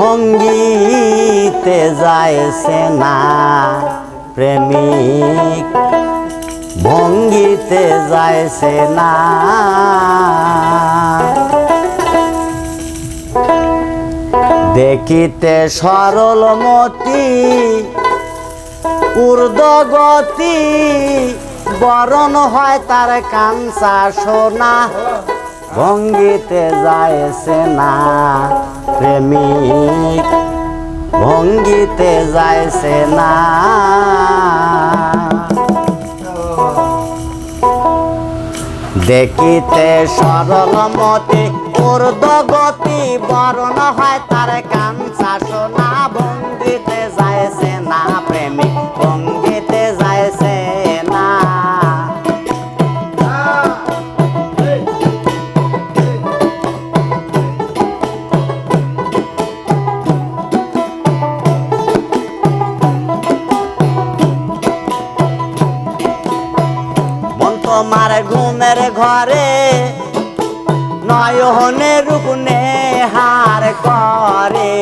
ভঙ্গিতে যাইছে না প্রেমিক ভঙ্গিতে যাইছে না দেখিতে সরলমতি ঊর্ধ্বগতি বরণ হয় তার কাঞ্চা সোনা ভঙ্গিতে যাইছে না প্রেমিক ভঙ্গিতে যাইছে না দেখিতে সরলমতি ঊর্ধ্বগতি বরণ হয় তার কাঞ্চা সোনা ভঙ্গিতে যাইছে না প্রেমিক ভঙ্গিতে যাইছে না তোমার ঘুমের ঘরে নয়নে রূপনে হার করে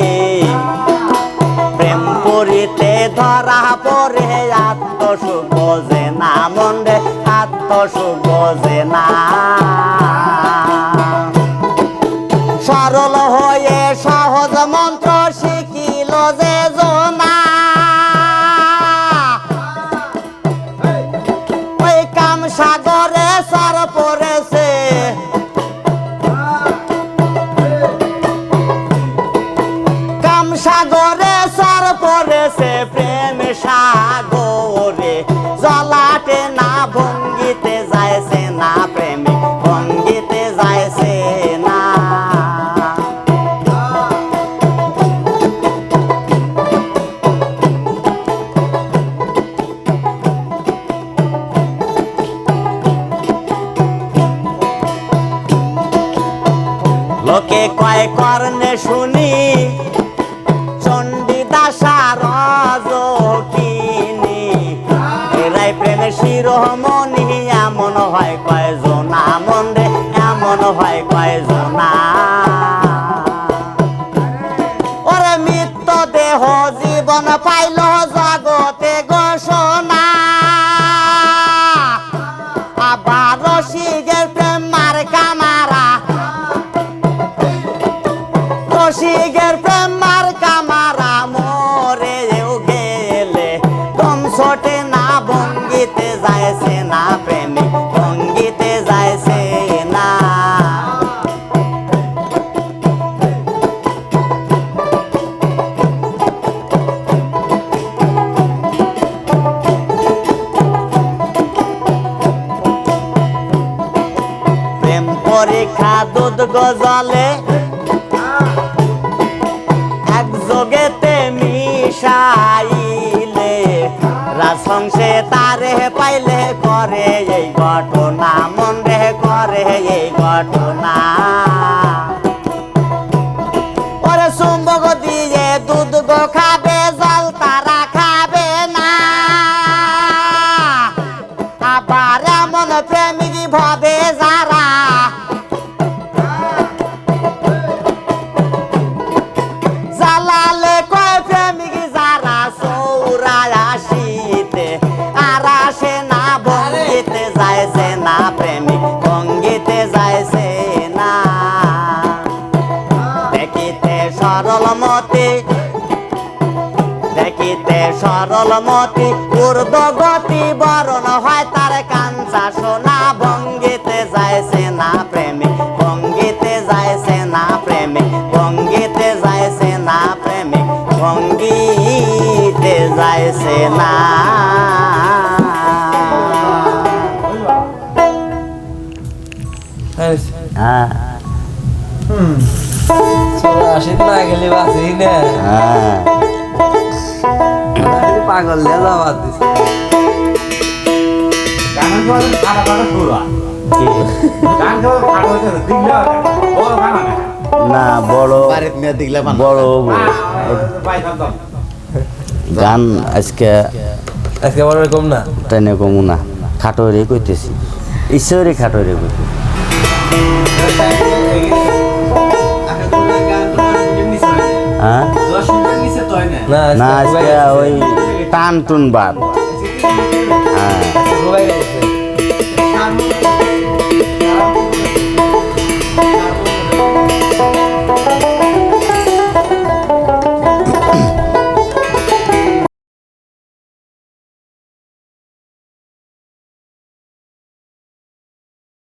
প্রেম করিতে ধরা পড়ে আত্মসুখ বোঝে না মন্ডে আত্মসুখ বোঝে না সরল হয়ে সহজ মন্ত্র শিখিল যে জনা সাগরে সর পড়েছে কাম সাগরে সর পড়েছে প্রেম সাগরে জলাটে না ভঙ্গিতে যাইছে না প্রেমিক ভঙ্গিতে যাইছে না লোকে কয় কর্ণে শুনি চণ্ডীদাসা রজকিনী এরাই প্রেমে শিরোমণি এমন হয় কয় জোনা মন্ডে এমন হয় কয় জোনা ওরে মৃত্য দেহ জীবন পাইল জগতে ঘোষণা আবার রসিকের প্রেম মার কামারা রসিকের প্রেম মার কামারা মরে গেলে দম ছোটে না ভঙ্গিতে যাইছে না প্রেমিক ভঙ্গিতে যাইছে না প্রেম পরীক্ষা দুধ গজলে একযোগেতে মিশাইলে রাজহংসে তারে পাইলে করে এই ঘটনা মনে করে এই ঘটনা ওরে চুম্বক দিয়ে দুধ গো খাবে জল তারা খাবে না আবার এমন প্রেমিক ভাবে যারা জালালে কয় প্রেমিক যারা চৌরায় আসিতে আর আসে না ভঙ্গিতে যাইছে না প্রেমিক ভঙ্গিতে যাইছে না দেখিতে সরলমতি ঊর্ধ্বগতি বরণ হয় তার কাঞ্চা সোনা ভঙ্গিতে যাইছে না প্রেমিক ভঙ্গিতে যাইছে না প্রেমিক ভঙ্গিতে যাইছে না প্রেমিক ভঙ্গিতে যাইছে না হ্যাঁ আসিত না গেলে বাঁচি না পাগল দিয়ে যাওয়ার দিচ্ছে না বড় বড় গান আজকে বড় কম না টেনে কমু না খাটো রে কইতেছি ঈশ্বরে খাটো রে কইতেছি হ্যাঁ 10 মিনিটের নিচে তয় না না না আজকে আজকে ওই টান টুন বাদ